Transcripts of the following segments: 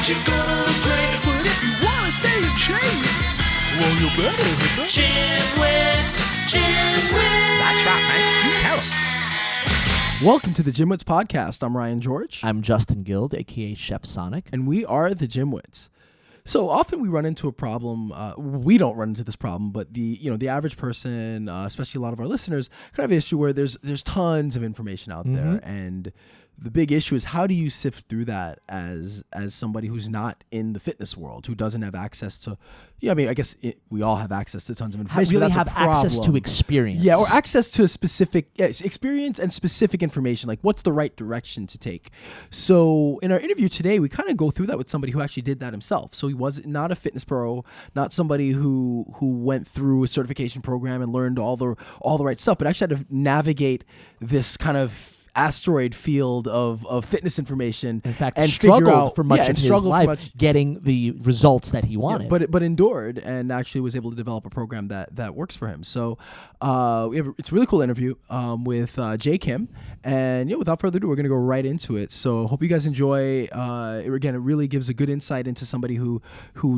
you're gonna look great. But if you wanna stay in shape, well, you better hit the Gymwits. That's right, man. Tell 'em. Welcome to the Gymwits podcast. I'm Ryan George. I'm Justin Guild, aka Chef Sonic. And we are the Gymwits. So often we run into a problem. We don't run into this problem, but the average person, especially a lot of our listeners, kind of issue where there's tons of information out there, and the big issue is how do you sift through that as somebody who's not in the fitness world, who doesn't have access to. Yeah, I mean, I guess we all have access to tons of information. Really but that's have access to experience. Yeah, or access to a specific experience and specific information, like what's the right direction to take. So in our interview today, we kind of go through that with somebody who actually did that himself. So he was not a fitness pro, not somebody who went through a certification program and learned all the right stuff, but actually had to navigate this kind of asteroid field of fitness information. In fact, and struggled for much of his life getting the results that he wanted. Yeah, but endured and actually was able to develop a program that works for him. So it's a really cool interview with Jay Kim. And without further ado, we're going to go right into it. So hope you guys enjoy. Again, it really gives a good insight into somebody who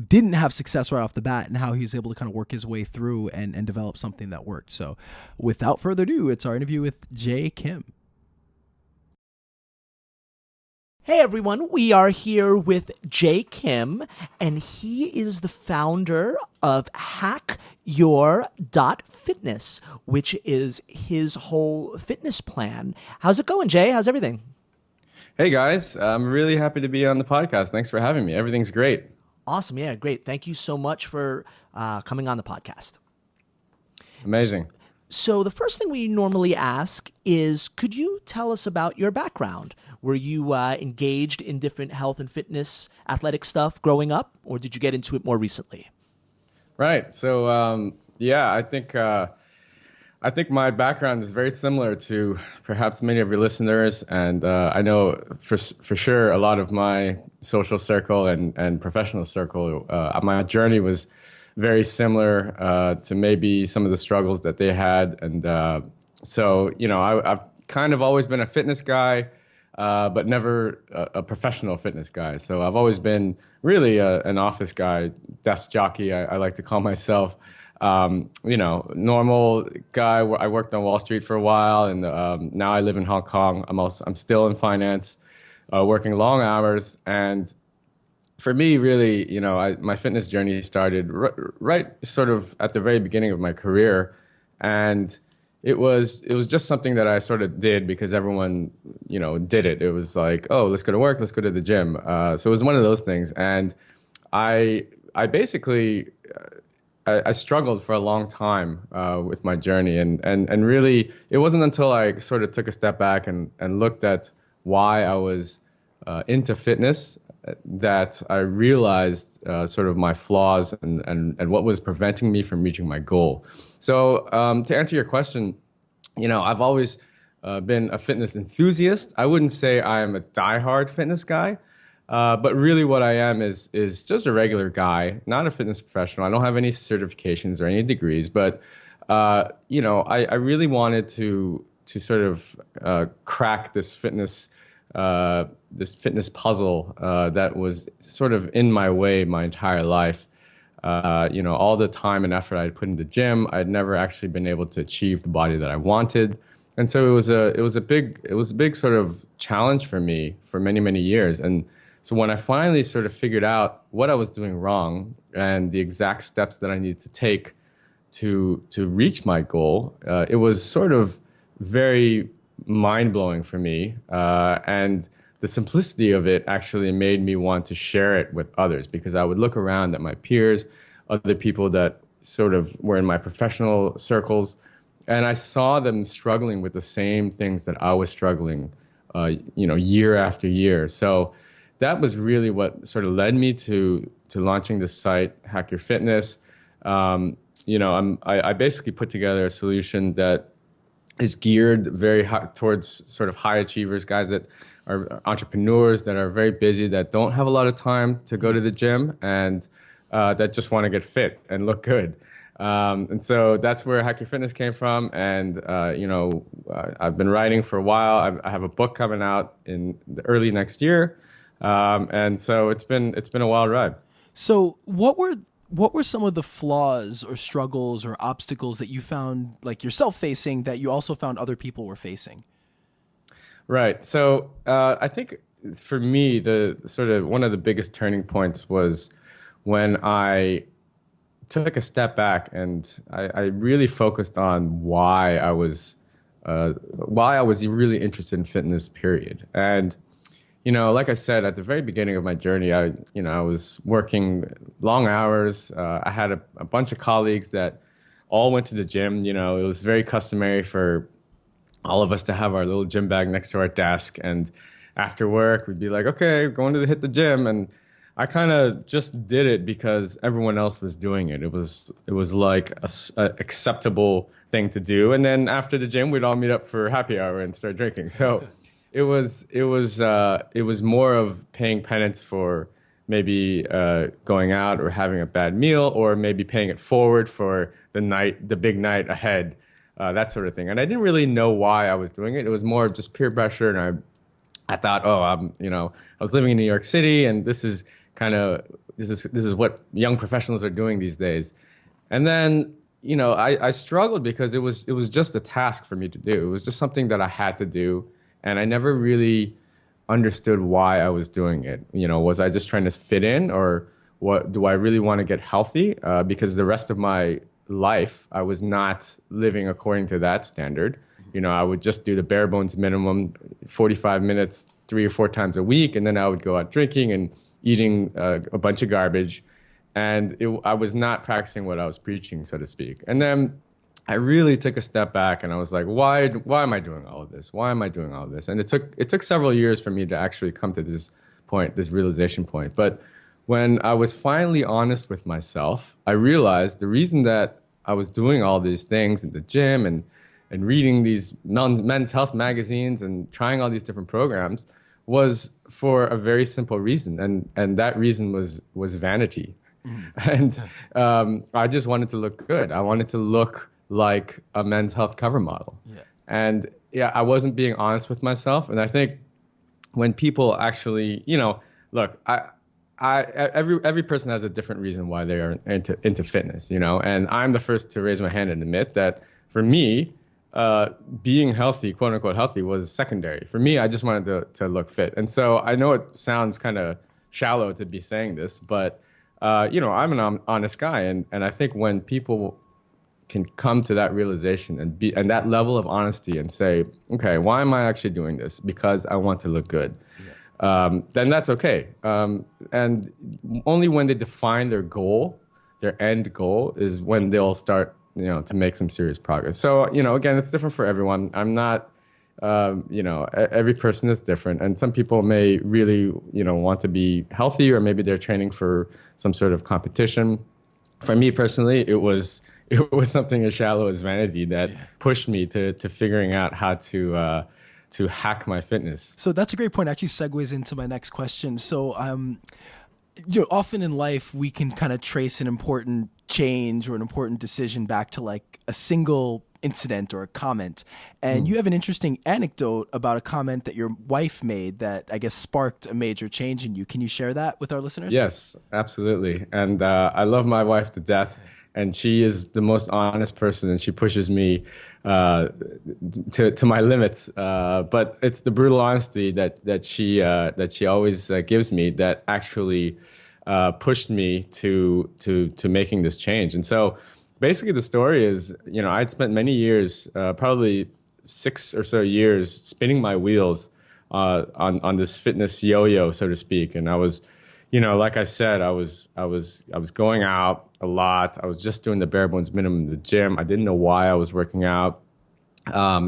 didn't have success right off the bat and how he was able to kind of work his way through and develop something that worked. So without further ado, it's our interview with Jay Kim. Hey everyone, we are here with Jay Kim, and he is the founder of HackYour.Fitness, which is his whole fitness plan. How's it going, Jay? How's everything? Hey guys, I'm really happy to be on the podcast. Thanks for having me. Everything's great. Awesome, yeah, great. Thank you so much for coming on the podcast. Amazing. So the first thing we normally ask is, could you tell us about your background? Were you engaged in different health and fitness athletic stuff growing up, or did you get into it more recently? Right. So, I think my background is very similar to perhaps many of your listeners, and I know for sure a lot of my social circle and professional circle, my journey was very similar to maybe some of the struggles that they had. And I've kind of always been a fitness guy, but never a professional fitness guy. So I've always been really an office guy, desk jockey, I like to call myself. Normal guy. I worked on Wall Street for a while, and now I live in Hong Kong. I'm still in finance, working long hours. And for me, really, my fitness journey started right sort of at the very beginning of my career, and it was just something that I sort of did because everyone, did it. It was like, oh, let's go to work, let's go to the gym. So it was one of those things, and I basically I struggled for a long time with my journey, and really, it wasn't until I sort of took a step back and looked at why I was into fitness that I realized sort of my flaws and what was preventing me from reaching my goal. So to answer your question, I've always been a fitness enthusiast. I wouldn't say I am a diehard fitness guy, but really what I am is just a regular guy, not a fitness professional. I don't have any certifications or any degrees, but I really wanted to sort of crack this fitness puzzle that was sort of in my way my entire life. All the time and effort I'd put in the gym, I'd never actually been able to achieve the body that I wanted. And so it was a big sort of challenge for me for many, many years. And so when I finally sort of figured out what I was doing wrong and the exact steps that I needed to take to reach my goal, it was sort of very mind-blowing for me. And the simplicity of it actually made me want to share it with others, because I would look around at my peers, other people that sort of were in my professional circles, and I saw them struggling with the same things that I was struggling, year after year. So that was really what sort of led me to launching this site, Hack Your Fitness. I basically put together a solution that is geared very high towards sort of high achievers, guys that are entrepreneurs, that are very busy, that don't have a lot of time to go to the gym, and that just want to get fit and look good. And so that's where Hack Your Fitness came from. And, I've been writing for a while. I have a book coming out in the early next year. And so it's been a wild ride. So what were some of the flaws or struggles or obstacles that you found like yourself facing that you also found other people were facing? Right. So I think for me, the sort of one of the biggest turning points was when I took a step back and I really focused on why I was really interested in fitness, period. And, like I said, at the very beginning of my journey, I was working long hours. I had a bunch of colleagues that all went to the gym. It was very customary for all of us to have our little gym bag next to our desk. And after work, we'd be like, okay, going to hit the gym. And I kind of just did it because everyone else was doing it. It was like a acceptable thing to do. And then after the gym, we'd all meet up for happy hour and start drinking. So it was more of paying penance for maybe going out or having a bad meal, or maybe paying it forward for the big night ahead, that sort of thing. And I didn't really know why I was doing it. It was more of just peer pressure, and I thought, I was living in New York City, and this is what young professionals are doing these days. And then, I struggled because it was just a task for me to do. It was just something that I had to do, and I never really understood why I was doing it. Was I just trying to fit in, or what? Do I really want to get healthy? Because the rest of my life, I was not living according to that standard. I would just do the bare bones minimum, 45 minutes, 3 or 4 times a week, and then I would go out drinking and eating a bunch of garbage, and I was not practicing what I was preaching, so to speak. And then I really took a step back, and I was like, why am I doing all of this? Why am I doing all of this? And it took several years for me to actually come to this point, this realization point. But when I was finally honest with myself, I realized the reason that I was doing all these things in the gym and reading these men's health magazines and trying all these different programs was for a very simple reason, and that reason was vanity. And I just wanted to look good. I wanted to look like a Men's Health cover model. Yeah. And I wasn't being honest with myself. And I think when people actually, look, every person has a different reason why they are into fitness, and I'm the first to raise my hand and admit that for me, being healthy, quote unquote healthy, was secondary. For me, I just wanted to look fit. And so I know it sounds kind of shallow to be saying this, but I'm an honest guy. And I think when people can come to that realization and that level of honesty and say, okay, why am I actually doing this? Because I want to look good. Yeah. Then that's okay. And only when they define their goal, their end goal, is when they'll start to make some serious progress. So, again, it's different for everyone. I'm not, every person is different. And some people may really, want to be healthy, or maybe they're training for some sort of competition. For me personally, it was something as shallow as vanity that pushed me to figuring out how to hack my fitness. So that's a great point. Actually segues into my next question. So, often in life, we can kind of trace an important change or an important decision back to like a single incident or a comment. And you have an interesting anecdote about a comment that your wife made that I guess sparked a major change in you. Can you share that with our listeners? Yes, absolutely. And I love my wife to death, and she is the most honest person, and she pushes me to my limits. But it's the brutal honesty that she always gives me that actually pushed me to making this change. And so basically the story is, I'd spent many years, probably 6 or so years, spinning my wheels on this fitness yo-yo, so to speak. And I was, like I said, I was going out a lot. I was just doing the bare bones minimum in the gym. I didn't know why I was working out,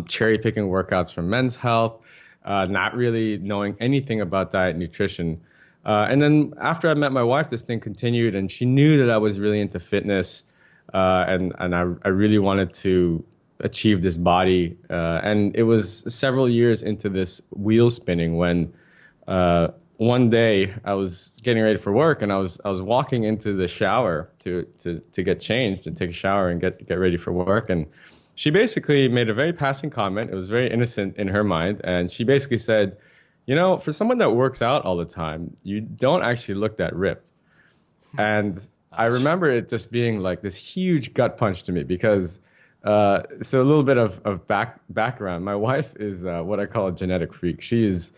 cherry picking workouts from Men's Health, not really knowing anything about diet and nutrition. And then after I met my wife, this thing continued, and she knew that I was really into fitness, and I really wanted to achieve this body. And it was several years into this wheel spinning when one day I was getting ready for work, and I was walking into the shower to get changed and take a shower and get ready for work. And she basically made a very passing comment. It was very innocent in her mind, and she basically said, You know, for someone that works out all the time, you don't actually look that ripped. And I remember it just being like this huge gut punch to me because, so a little bit of background. My wife is what I call a genetic freak. She's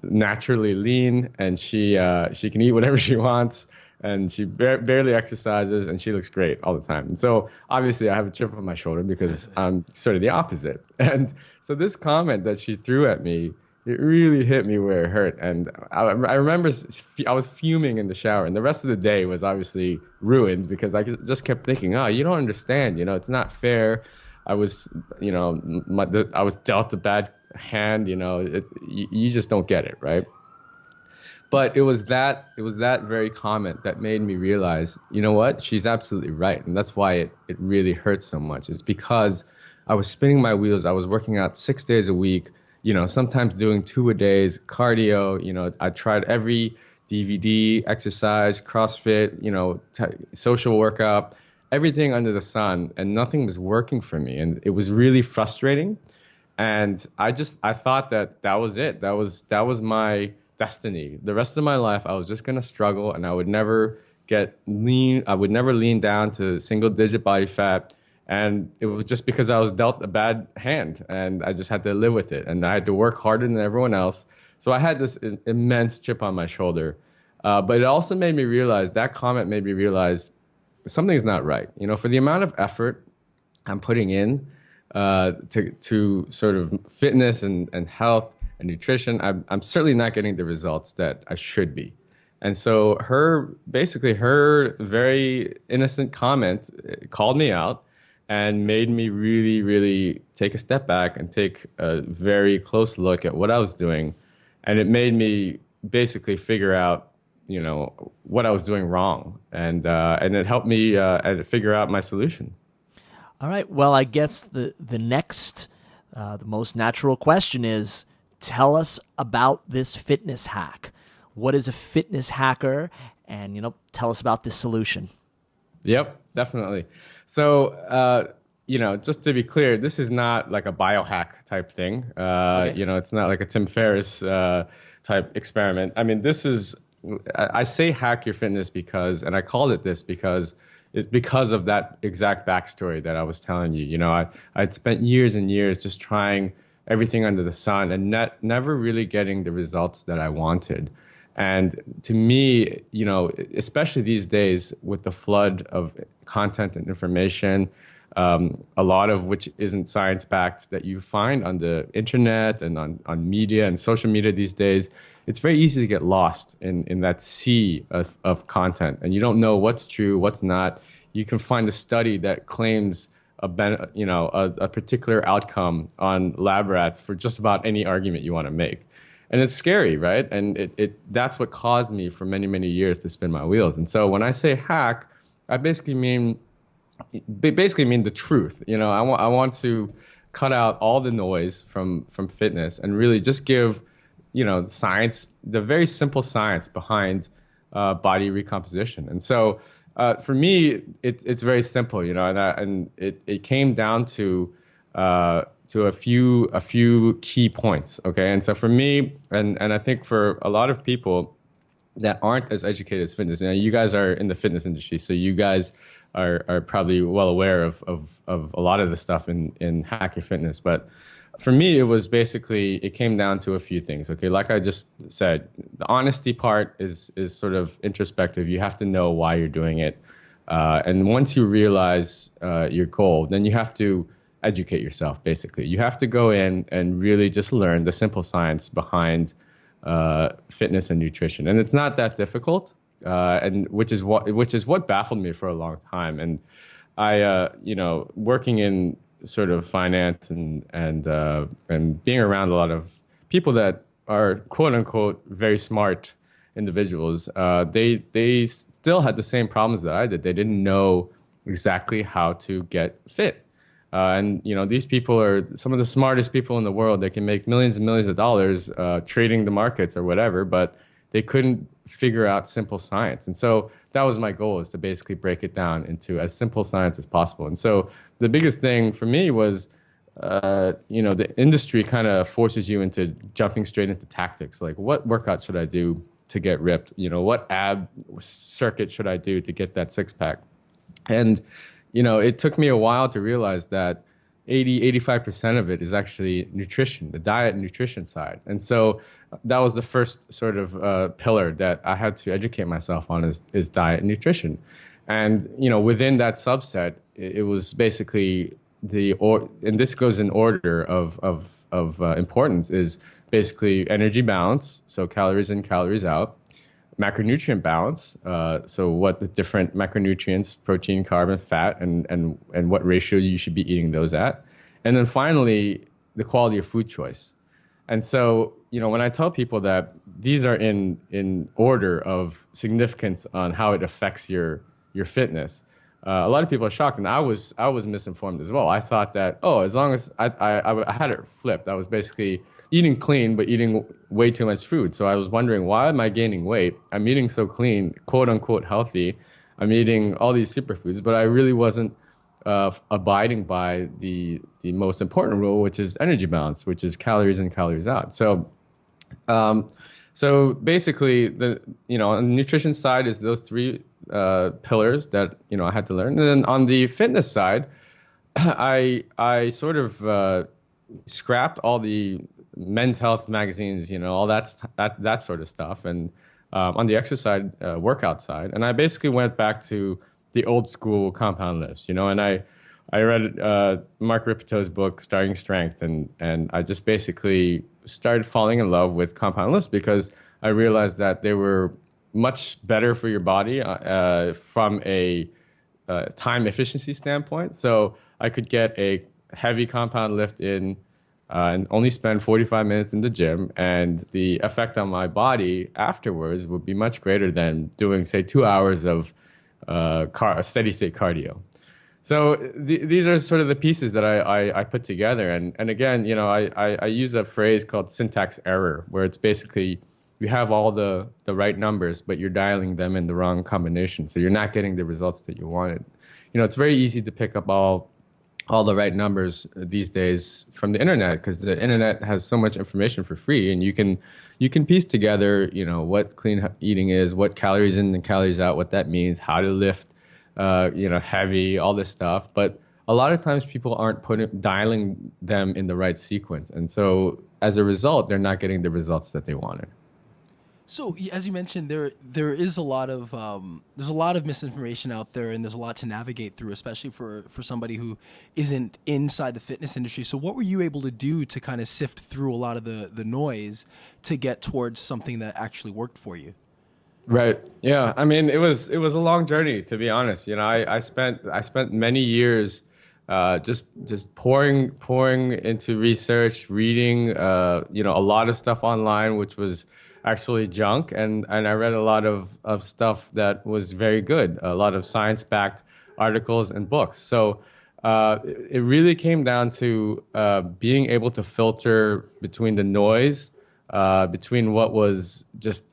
naturally lean, and she can eat whatever she wants, and she barely exercises, and she looks great all the time. And so obviously I have a chip on my shoulder because I'm sort of the opposite. And so this comment that she threw at me, it really hit me where it hurt. And I remember I was fuming in the shower, and the rest of the day was obviously ruined because I just kept thinking, oh, you don't understand. You know, it's not fair. I was, you know, I was dealt a bad hand. You know, you just don't get it, right? But it was that very comment that made me realize, you know what? She's absolutely right. And that's why it really hurts so much. It's because I was spinning my wheels. I was working out 6 days a week, you know, sometimes doing 2-a-days, cardio. You know, I tried every DVD, exercise, CrossFit, you know, social workout, everything under the sun, and nothing was working for me. And it was really frustrating. And I thought that was it. That was my destiny. The rest of my life, I was just going to struggle, and I would never get lean. I would never lean down to single digit body fat. And it was just because I was dealt a bad hand, and I just had to live with it. And I had to work harder than everyone else. So I had this immense chip on my shoulder. But it also made me realize, that comment made me realize something's not right. You know, for the amount of effort I'm putting in to sort of fitness and health and nutrition, I'm certainly not getting the results that I should be. And so her very innocent comment called me out and made me really, really take a step back and take a very close look at what I was doing. And it made me basically figure out, you know, what I was doing wrong. And it helped me figure out my solution. All right. Well, I guess the next, the most natural question is, tell us about this fitness hack. What is a fitness hacker? And, you know, tell us about this solution. Yep, definitely. So, you know, just to be clear, this is not like a biohack type thing. Okay. You know, it's not like a Tim Ferriss type experiment. I mean, I say hack your fitness because, and I called it this because it's because of that exact backstory that I was telling you. You know, I'd spent years and years just trying everything under the sun and never really getting the results that I wanted. And to me, you know, especially these days with the flood of content and information, a lot of which isn't science-backed, that you find on the internet and on media and social media these days, it's very easy to get lost in that sea of content. And you don't know what's true, what's not. You can find a study that claims a particular outcome on lab rats for just about any argument you want to make. And it's scary, right? And that's what caused me for many, many years to spin my wheels. And so when I say hack, I basically mean the truth. You know, I want to cut out all the noise from fitness and really just give, you know, science, the very simple science behind body recomposition. And so for me, it's very simple, you know, and it came down to a few key points. Okay. And so for me, and I think for a lot of people that aren't as educated as fitness, you guys are in the fitness industry, so you guys are probably well aware of a lot of the stuff in Hack Your Fitness. But for me, it came down to a few things. Okay. Like I just said, the honesty part is sort of introspective. You have to know why you're doing it. And once you realize your goal, then you have to educate yourself, basically. You have to go in and really just learn the simple science behind fitness and nutrition. And it's not that difficult, and which is what baffled me for a long time. And I, working in sort of finance and being around a lot of people that are quote unquote very smart individuals, they still had the same problems that I did. They didn't know exactly how to get fit. And, you know, these people are some of the smartest people in the world. They can make millions and millions of dollars trading the markets or whatever, but they couldn't figure out simple science. And so that was my goal, is to basically break it down into as simple science as possible. And so the biggest thing for me was the industry kind of forces you into jumping straight into tactics. Like, what workout should I do to get ripped? What ab circuit should I do to get that six pack? And, it took me a while to realize that 85% of it is actually nutrition, the diet and nutrition side. And so that was the first sort of pillar that I had to educate myself on is diet and nutrition. And, within that subset, it was basically and this goes in order of importance, is basically energy balance, so calories in, calories out, macronutrient balance, so what the different macronutrients, protein, carbon, fat, and what ratio you should be eating those at. And then finally, the quality of food choice. And so, when I tell people that these are in order of significance on how it affects your fitness, a lot of people are shocked, and I was misinformed as well. I thought that, as long as I had it flipped, I was basically eating clean but eating way too much food. So I was wondering, why am I gaining weight? I'm eating so clean, quote unquote healthy. I'm eating all these superfoods, but I really wasn't abiding by the most important rule, which is energy balance, which is calories in, calories out. So basically, on the nutrition side is those three pillars that I had to learn, and then on the fitness side, I sort of scrapped all the men's health magazines, all that sort of stuff, and on the exercise workout side, and I basically went back to the old school compound lifts, and I read Mark Rippetoe's book Starting Strength, and I just basically started falling in love with compound lifts because I realized that they were much better for your body from a time efficiency standpoint. So I could get a heavy compound lift in and only spend 45 minutes in the gym, and the effect on my body afterwards would be much greater than doing, say, 2 hours of steady state cardio. So these are sort of the pieces that I put together. And again, I use a phrase called syntax error, where it's basically you have all the right numbers, but you're dialing them in the wrong combination. So you're not getting the results that you wanted. It's very easy to pick up all the right numbers these days from the internet, because the internet has so much information for free, and you can piece together, what clean eating is, what calories in and calories out, what that means, how to lift, heavy, all this stuff. But a lot of times people aren't dialing them in the right sequence. And so as a result, they're not getting the results that they wanted. So as you mentioned, there is a lot of there's a lot of misinformation out there, and there's a lot to navigate through, especially for somebody who isn't inside the fitness industry. So what were you able to do to kind of sift through a lot of the noise to get towards something that actually worked for you? Right. Yeah. I mean, it was a long journey, to be honest. I spent many years just pouring into research, reading a lot of stuff online, which was actually junk, and I read a lot of stuff that was very good, a lot of science-backed articles and books. So it really came down to being able to filter between the noise, between what was just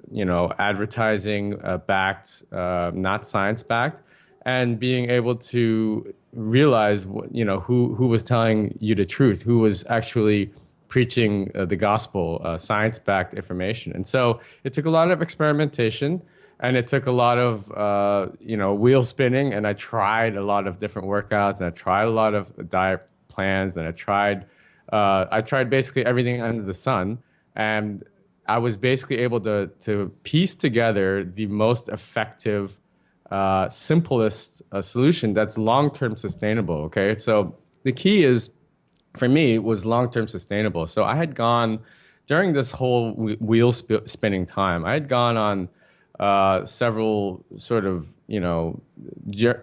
advertising backed, not science backed, and being able to realize who was telling you the truth, who was actually preaching the gospel, science-backed information. And so it took a lot of experimentation, and it took a lot of wheel spinning, and I tried a lot of different workouts, and I tried a lot of diet plans, and I tried basically everything under the sun, and I was basically able to piece together the most effective, simplest solution that's long-term sustainable. Okay, so the key is, for me, was long-term sustainable. So I had gone, during this whole wheel spinning time, I had gone on several sort of,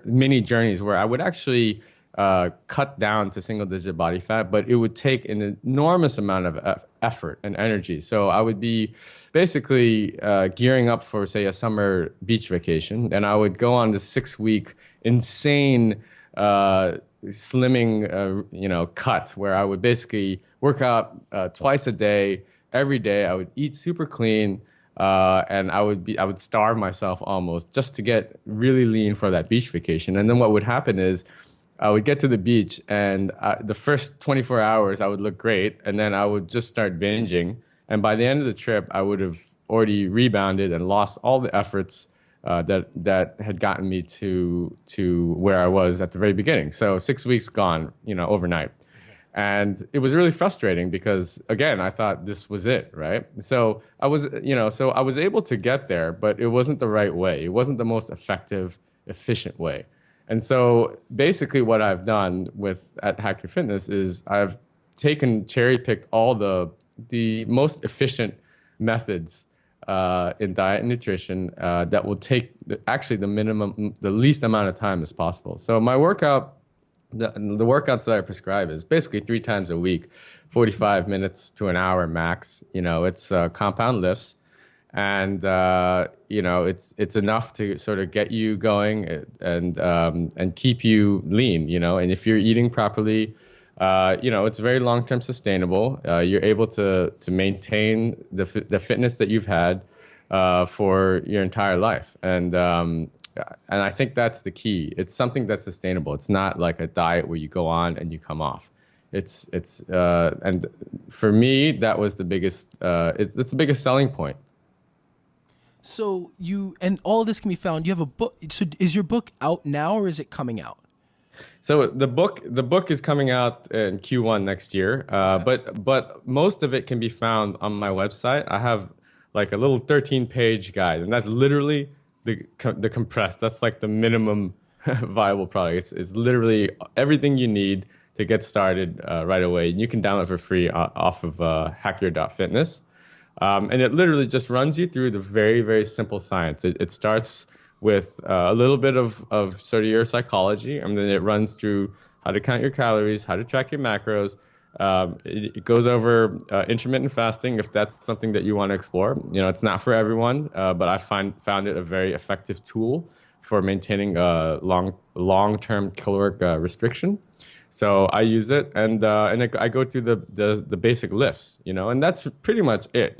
mini journeys where I would actually cut down to single-digit body fat, but it would take an enormous amount of effort and energy. So I would be basically gearing up for, say, a summer beach vacation, and I would go on this 6-week insane slimming, cut, where I would basically work out twice a day, every day. I would eat super clean, and I would starve myself almost just to get really lean for that beach vacation. And then what would happen is I would get to the beach, and the first 24 hours I would look great, and then I would just start binging. And by the end of the trip, I would have already rebounded and lost all the efforts that had gotten me to where I was at the very beginning. So 6 weeks gone, overnight. And it was really frustrating because, again, I thought this was it, right? So I was able to get there, but it wasn't the right way. It wasn't the most effective, efficient way. And so basically what I've done at Hack Your Fitness is I've cherry picked all the most efficient methods in diet and nutrition that will take the least amount of time as possible. So my the workouts that I prescribe is basically 3 times a week, 45 minutes to an hour max. It's compound lifts. And it's enough to sort of get you going and keep you lean. And if you're eating properly, it's very long-term sustainable. You're able to maintain the fitness that you've had for your entire life, and I think that's the key. It's something that's sustainable. It's not like a diet where you go on and you come off. And for me, that was the biggest. It's the biggest selling point. So and all of this can be found. You have a book. So is your book out now, or is it coming out? So the book is coming out in Q1 next year. But most of it can be found on my website. I have like a little 13-page guide, and that's literally the compressed. That's like the minimum viable product. It's literally everything you need to get started right away. And you can download it for free off of hackyour.fitness. And it literally just runs you through the very, very simple science. It starts with a little bit of sort of your psychology, and then it runs through how to count your calories, how to track your macros. It goes over intermittent fasting if that's something that you want to explore. It's not for everyone, but I found it a very effective tool for maintaining long-term caloric restriction. So I use it, and I go through the basic lifts, and that's pretty much it.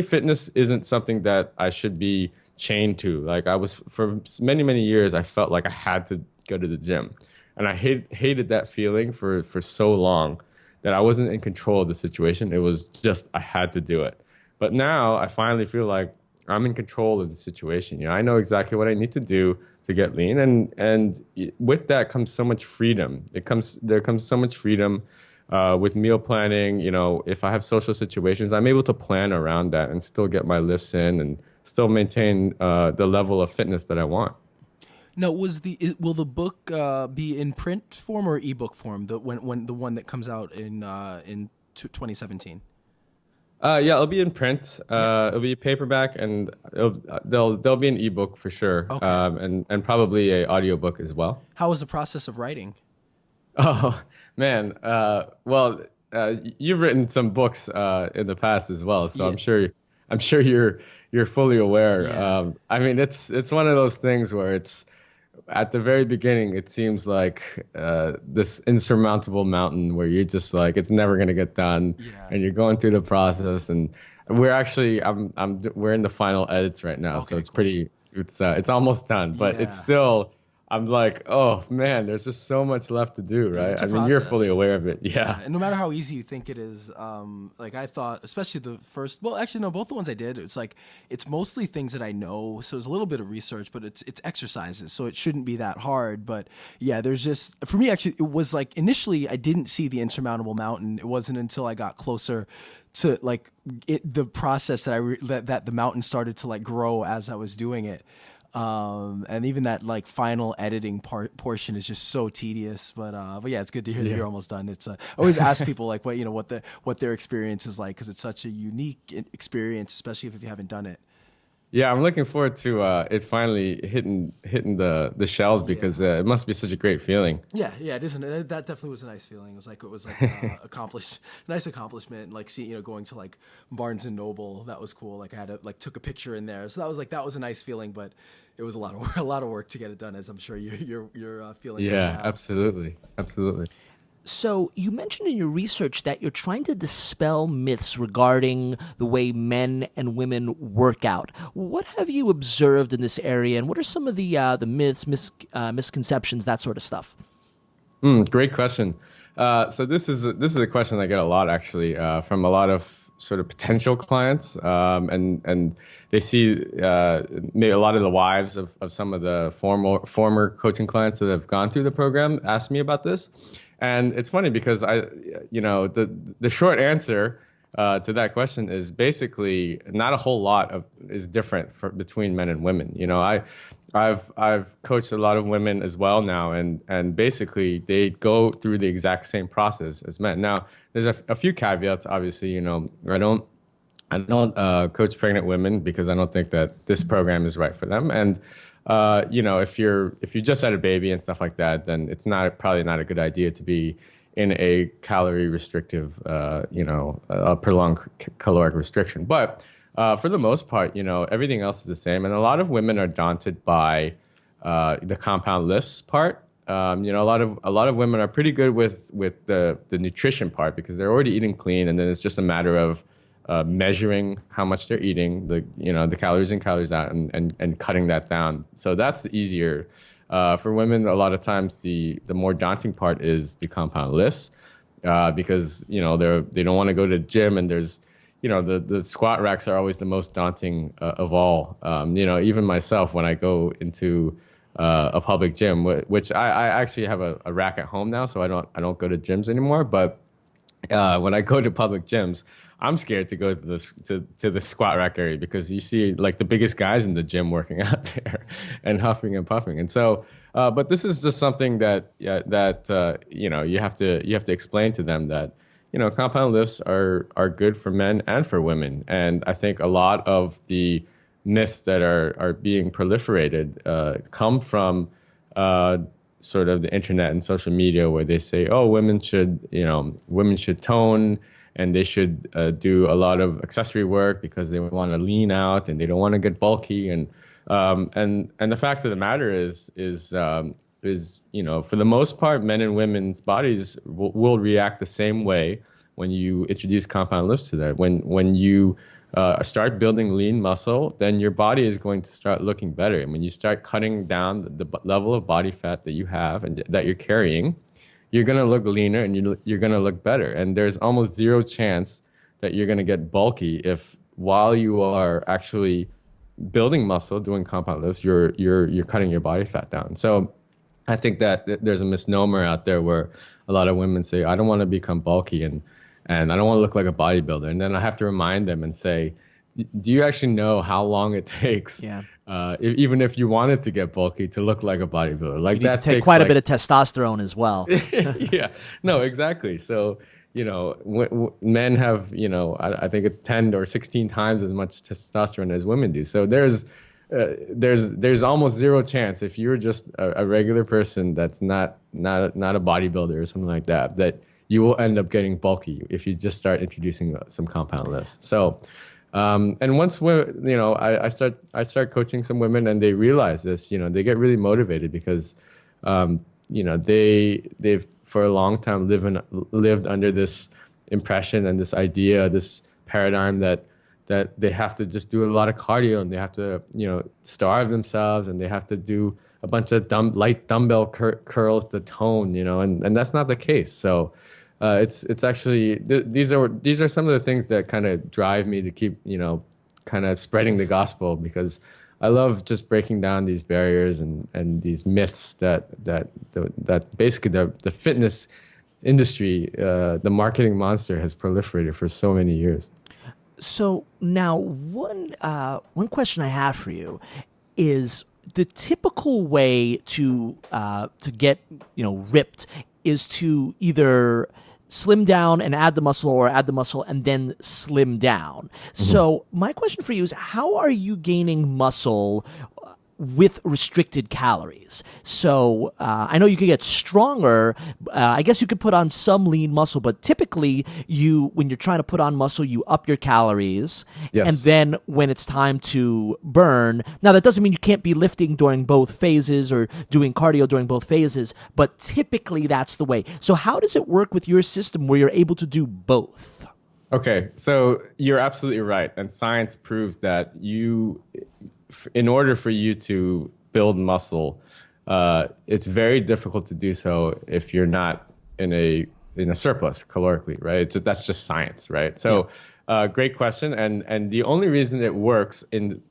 Fitness isn't something that I should be chained to. Like for many, many years, I felt like I had to go to the gym, and I hated that feeling for so long that I wasn't in control of the situation. It was just I had to do it. But now I finally feel like I'm in control of the situation. I know exactly what I need to do to get lean, and with that comes so much freedom. There comes so much freedom with meal planning. If I have social situations, I'm able to plan around that and still get my lifts in and still maintain the level of fitness that I want. Now, will the book be in print form or ebook form? The one that comes out in 2017. Yeah, it'll be in print. It'll be paperback, and there'll be an ebook for sure. Okay. And probably a audiobook as well. How was the process of writing? Oh man, you've written some books in the past as well, so yeah. I'm sure you're fully aware. Yeah. It's one of those things where it's at the very beginning, it seems like this insurmountable mountain where you're just like, it's never going to get done. Yeah. And you're going through the process. And we're actually, we're in the final edits right now. Okay, so it's cool. It's almost done, but it's still, I'm like, oh man, there's just so much left to do, right? You're fully aware of it. Yeah. And no matter how easy you think it is, like I thought, especially the first, both the ones I did, it's mostly things that I know. So it's a little bit of research, but it's exercises. So it shouldn't be that hard. But yeah, there's just, for me, actually, it was like initially I didn't see the insurmountable mountain. It wasn't until I got closer to like the process that the mountain started to like grow as I was doing it. And even that like final editing portion is just so tedious, but yeah, it's good to hear that you're almost done. It's I always ask people like what their experience is like, because it's such a unique experience, especially if you haven't done it. Yeah, I'm looking forward to it finally hitting the shelves, because it must be such a great feeling. Yeah, it isn't. That definitely was a nice feeling. It was like nice accomplishment. Like going to like Barnes and Noble, that was cool. Like I had took a picture in there, so that was a nice feeling. But it was a lot of work to get it done, as I'm sure you're feeling. Yeah, right now. Absolutely. So you mentioned in your research that you're trying to dispel myths regarding the way men and women work out. What have you observed in this area, and what are some of the myths, misconceptions, that sort of stuff? Great question. So this is a question I get a lot actually from a lot of sort of potential clients, and they see maybe a lot of the wives of some of the former coaching clients that have gone through the program ask me about this, and it's funny because the short answer to that question is basically not a whole lot is different between men and women. I've coached a lot of women as well now, and basically they go through the exact same process as men. Now, there's a few caveats. Obviously, I don't coach pregnant women because I don't think that this program is right for them. And if you just had a baby and stuff like that, then it's probably not a good idea to be in a calorie restrictive, a prolonged caloric restriction. But for the most part, everything else is the same. And a lot of women are daunted by the compound lifts part. A lot of women are pretty good with the nutrition part because they're already eating clean, and then it's just a matter of measuring how much they're eating, the calories in, calories out, and cutting that down. So that's easier. For women, a lot of times the more daunting part is the compound lifts because they don't want to go to the gym, and there's the squat racks are always the most daunting of all. Even myself, when I go into a public gym, which I actually have a rack at home now, so I don't go to gyms anymore. But when I go to public gyms, I'm scared to go to the squat rack area because you see like the biggest guys in the gym working out there and huffing and puffing. And so, but this is just something that you have to explain to them that compound lifts are good for men and for women. And I think a lot of the myths that are being proliferated come from sort of the internet and social media, where they say, oh, women should tone, and they should do a lot of accessory work because they want to lean out and they don't want to get bulky. And the fact of the matter is for the most part, men and women's bodies will react the same way when you introduce compound lifts to that. When you start building lean muscle, then your body is going to start looking better. And when you start cutting down the level of body fat that you have and that you're carrying, you're going to look leaner and you're going to look better. And there's almost zero chance that you're going to get bulky if while you are actually building muscle, doing compound lifts, you're cutting your body fat down. So I think that there's a misnomer out there where a lot of women say, I don't want to become bulky and I don't want to look like a bodybuilder. And then I have to remind them and say, do you actually know how long it takes, even if you wanted to get bulky, to look like a bodybuilder? Like, you need to take quite a bit of testosterone as well. Yeah, no, exactly. So, men have, I think it's 10 or 16 times as much testosterone as women do. So there's almost zero chance if you're just a regular person that's not a bodybuilder or something like that you will end up getting bulky if you just start introducing some compound lifts. So, and once I start coaching some women and they realize this, they get really motivated because, they've for a long time lived under this impression and this idea, this paradigm that they have to just do a lot of cardio and they have to, starve themselves and they have to do a bunch of light dumbbell curls to tone, and that's not the case. So it's actually these are some of the things that kind of drive me to keep kind of spreading the gospel, because I love just breaking down these barriers and these myths that basically the fitness industry, the marketing monster, has proliferated for so many years. So now one question I have for you is the typical way to get ripped is to either slim down and add the muscle, or add the muscle and then slim down. Mm-hmm. So my question for you is, how are you gaining muscle with restricted calories. So I know you could get stronger. I guess you could put on some lean muscle, but typically when you're trying to put on muscle, you up your calories. Yes. And then when it's time to burn, now that doesn't mean you can't be lifting during both phases or doing cardio during both phases, but typically that's the way. So how does it work with your system where you're able to do both? Okay, so you're absolutely right. And science proves that in order for you to build muscle, it's very difficult to do so if you're not in a surplus calorically, right? That's just science, right? So, great question. And the only reason it works in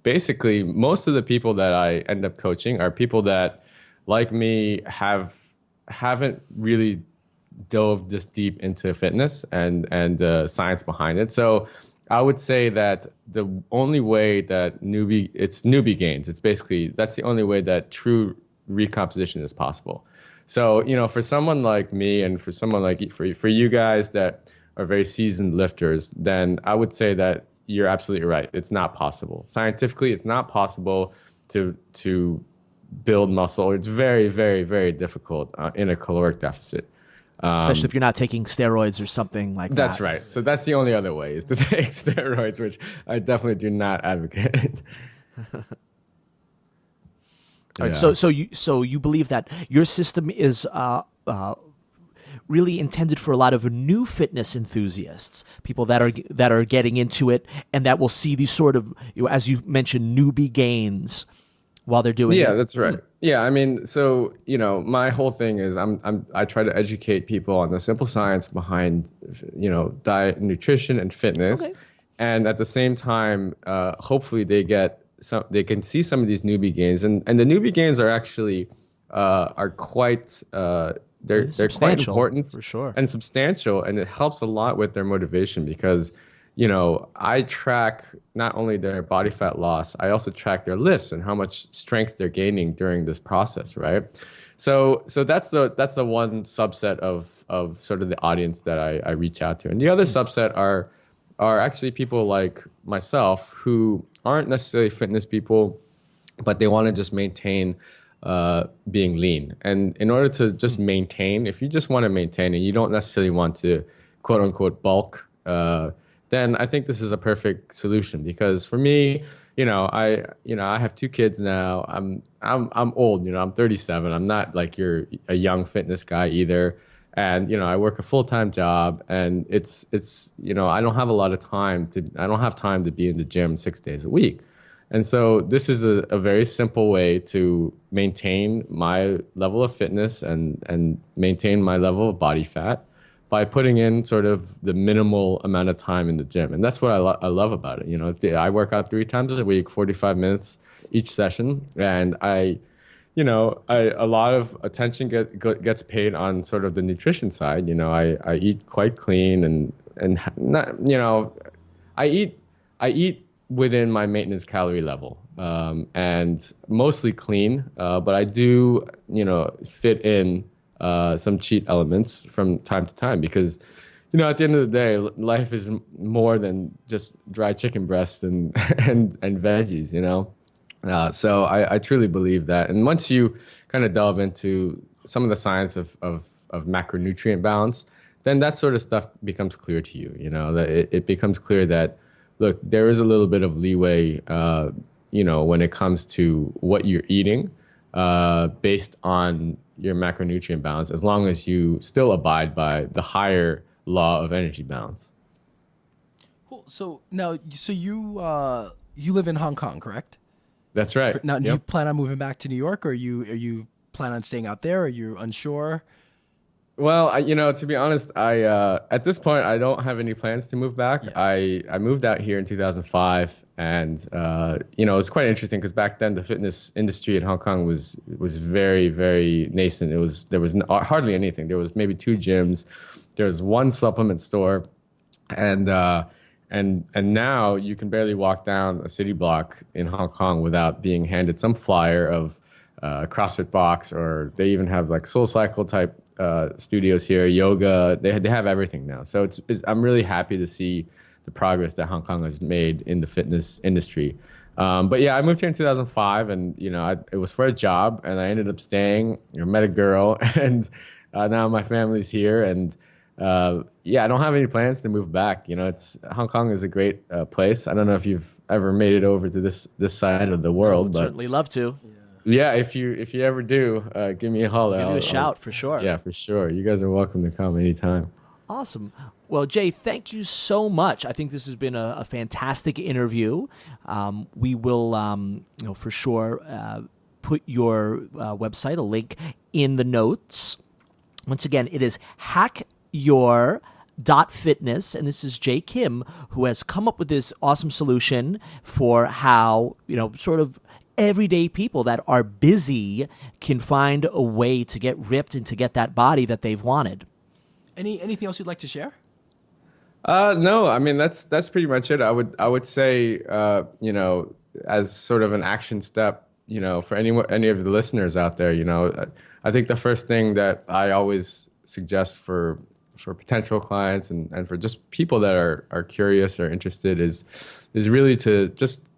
basically most of the people that I end up coaching are people that, like me, haven't really dove this deep into fitness and the science behind it. So I would say that the only way that newbie gains. It's basically, that's the only way that true recomposition is possible. So, for someone like me and for someone like for you guys that are very seasoned lifters, then I would say that you're absolutely right. It's not possible. Scientifically, it's not possible to build muscle. It's very, very, very difficult in a caloric deficit. Especially if you're not taking steroids or something like that. That's right. So that's the only other way is to take steroids, which I definitely do not advocate. All right. So you believe that your system is really intended for a lot of new fitness enthusiasts, people that are getting into it, and that will see these sort of, as you mentioned, newbie gains while they're doing it. Yeah, that's right. Yeah, I mean, so my whole thing is I try to educate people on the simple science behind diet, nutrition, and fitness, and at the same time, hopefully they can see some of these newbie gains, and the newbie gains are actually are quite they're quite important for sure and substantial, and it helps a lot with their motivation because I track not only their body fat loss, I also track their lifts and how much strength they're gaining during this process, right? So that's the one subset of sort of the audience that I reach out to, and the other subset are actually people like myself who aren't necessarily fitness people, but they want to just maintain being lean. And in order to just maintain, if you just want to maintain and you don't necessarily want to quote unquote bulk, then I think this is a perfect solution because for me, I have 2 kids now. I'm old, I'm 37. I'm not like you're a young fitness guy either. And, I work a full-time job and it's I don't have a lot of time I don't have time to be in the gym 6 days a week. And so this is a very simple way to maintain my level of fitness and maintain my level of body fat by putting in sort of the minimal amount of time in the gym. And that's what I love about it. I work out 3 times a week, 45 minutes each session. And a lot of attention gets paid on sort of the nutrition side. I eat quite clean and not, I eat within my maintenance calorie level, and mostly clean, but I do, fit in some cheat elements from time to time because, at the end of the day, life is more than just dry chicken breasts and veggies, So I truly believe that. And once you kind of delve into some of the science of macronutrient balance, then that sort of stuff becomes clear to you, that it becomes clear that, look, there is a little bit of leeway, when it comes to what you're eating based on your macronutrient balance, as long as you still abide by the higher law of energy balance. Cool. So now, you live in Hong Kong, correct? That's right. Now, do you plan on moving back to New York, or are you plan on staying out there? Are you unsure? Well, to be honest, at this point, I don't have any plans to move back. Yeah. I moved out here in 2005, and it was quite interesting because back then the fitness industry in Hong Kong was very, very nascent. There was hardly anything. There was maybe 2 gyms. There was 1 supplement store, and now you can barely walk down a city block in Hong Kong without being handed some flyer of CrossFit Box, or they even have like SoulCycle type studios here, yoga. They have everything now. So I'm really happy to see the progress that Hong Kong has made in the fitness industry. But yeah, I moved here in 2005, and it was for a job, and I ended up staying. Met a girl, and now my family's here, and yeah, I don't have any plans to move back. It's Hong Kong is a great place. I don't know if you've ever made it over to this side of the I world, would but certainly love to. yeah, if you ever do, give me a holler. Give you a shout for sure. Yeah, for sure. You guys are welcome to come anytime. Awesome. Well, Jay, thank you so much. I think this has been a fantastic interview. We will, for sure, put your website, a link in the notes. Once again, it is hackyour.fitness, and this is Jay Kim, who has come up with this awesome solution for how, sort of everyday people that are busy can find a way to get ripped and to get that body that they've wanted. Anything else you'd like to share? No, I mean that's pretty much it. I would say as sort of an action step, for any of the listeners out there, I think the first thing that I always suggest for potential clients and for just people that are curious or interested is really to just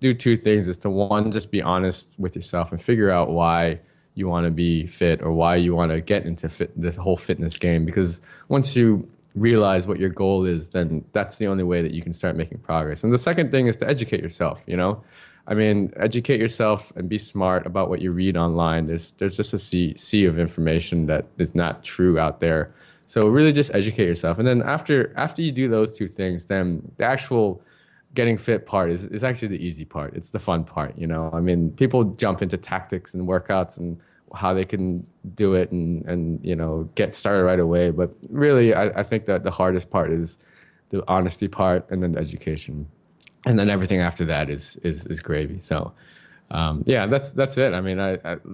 do two things. Is to one, just be honest with yourself and figure out why you want to be fit or why you want to get into this whole fitness game. Because once you realize what your goal is, then that's the only way that you can start making progress. And the second thing is to educate yourself, I mean, educate yourself and be smart about what you read online. There's just a sea of information that is not true out there. So really just educate yourself. And then after you do those two things, then the actual getting fit part is actually the easy part. It's the fun part, I mean, people jump into tactics and workouts and how they can do it and get started right away. But really, I think that the hardest part is the honesty part, and then the education. And then everything after that is gravy. So, yeah, that's it. I mean,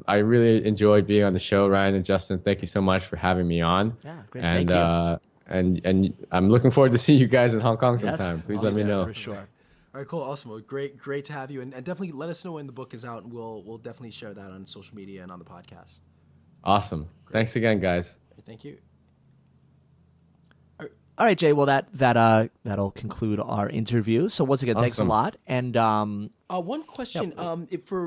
I really enjoyed being on the show. Ryan and Justin, thank you so much for having me on. Yeah, great. And, Thank you. And I'm looking forward to see you guys in Hong Kong Yes. sometime. Please Awesome. let me know. For sure. All right, cool, awesome. Well, great to have you, and definitely let us know when the book is out, and we'll definitely share that on social media and on the podcast. Awesome. Thanks again, guys. Thank you. All right, Jay. Well, that'll conclude our interview. So once again, thanks a Awesome. lot. And One question.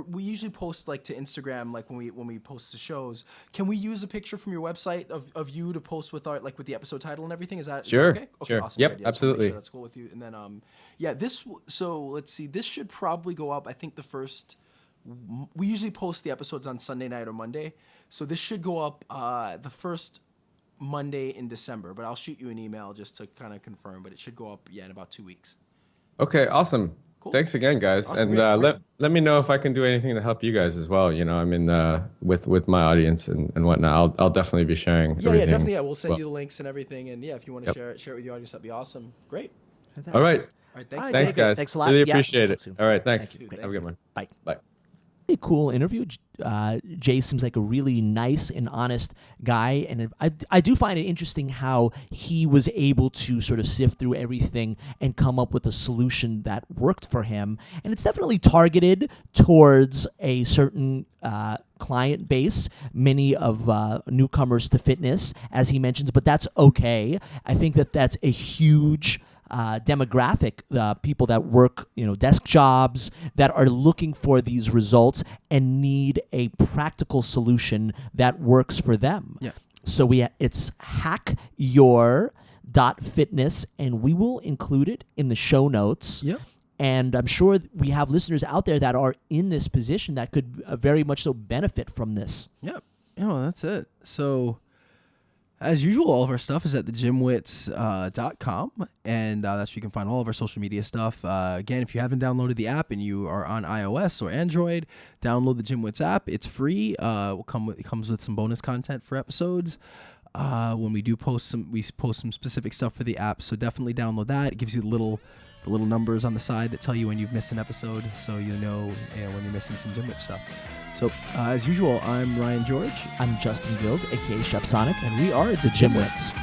We usually post like to Instagram, like when we post the shows. Can we use a picture from your website of you to post with with the episode title and everything? Is that Sure, okay? Okay, sure. awesome. Yep, Good. Yeah, just wanna make absolutely. sure that's cool with you. And then So let's see. This should probably go up. I think we usually post the episodes on Sunday night or Monday, so this should go up the first Monday in December. But I'll shoot you an email just to kind of confirm. But it should go up in about 2 weeks. Okay, awesome. Cool. Thanks again, guys. Awesome, And great. let me know if I can do anything to help you guys as well. I mean, with my audience and whatnot, I'll definitely be sharing. Yeah, everything. definitely. Yeah, we'll send well. you the links and everything. And yeah, if you want to share it with the audience, that'd be awesome. Great. fantastic. All right. All right, thanks. All right, Thanks, Jay, guys. thanks a lot. Really Yeah, appreciate talk it. soon. All right. Thanks. Thank you. Have a good one. Bye. Bye. Really cool interview. Jay seems like a really nice and honest guy, and I do find it interesting how he was able to sort of sift through everything and come up with a solution that worked for him. And it's definitely targeted towards a certain client base, many of newcomers to fitness, as he mentions, but that's okay. I think that's a huge demographic, people that work, desk jobs, that are looking for these results and need a practical solution that works for them. Yeah. So it's hackyour.fitness, and we will include it in the show notes. Yep. And I'm sure we have listeners out there that are in this position that could very much so benefit from this. Yep. That's it. So, as usual, all of our stuff is at thegymwits.com, and that's where you can find all of our social media stuff. Again, if you haven't downloaded the app and you are on iOS or Android, download the Gymwits app. It's free. It comes with some bonus content for episodes. When we do we post some specific stuff for the app, so definitely download that. It gives you the little numbers on the side that tell you when you've missed an episode, so you know when you're missing some Gymwits stuff. So, as usual, I'm Ryan George. I'm Justin Guild, aka Chef Sonic, And we are the Gymwits.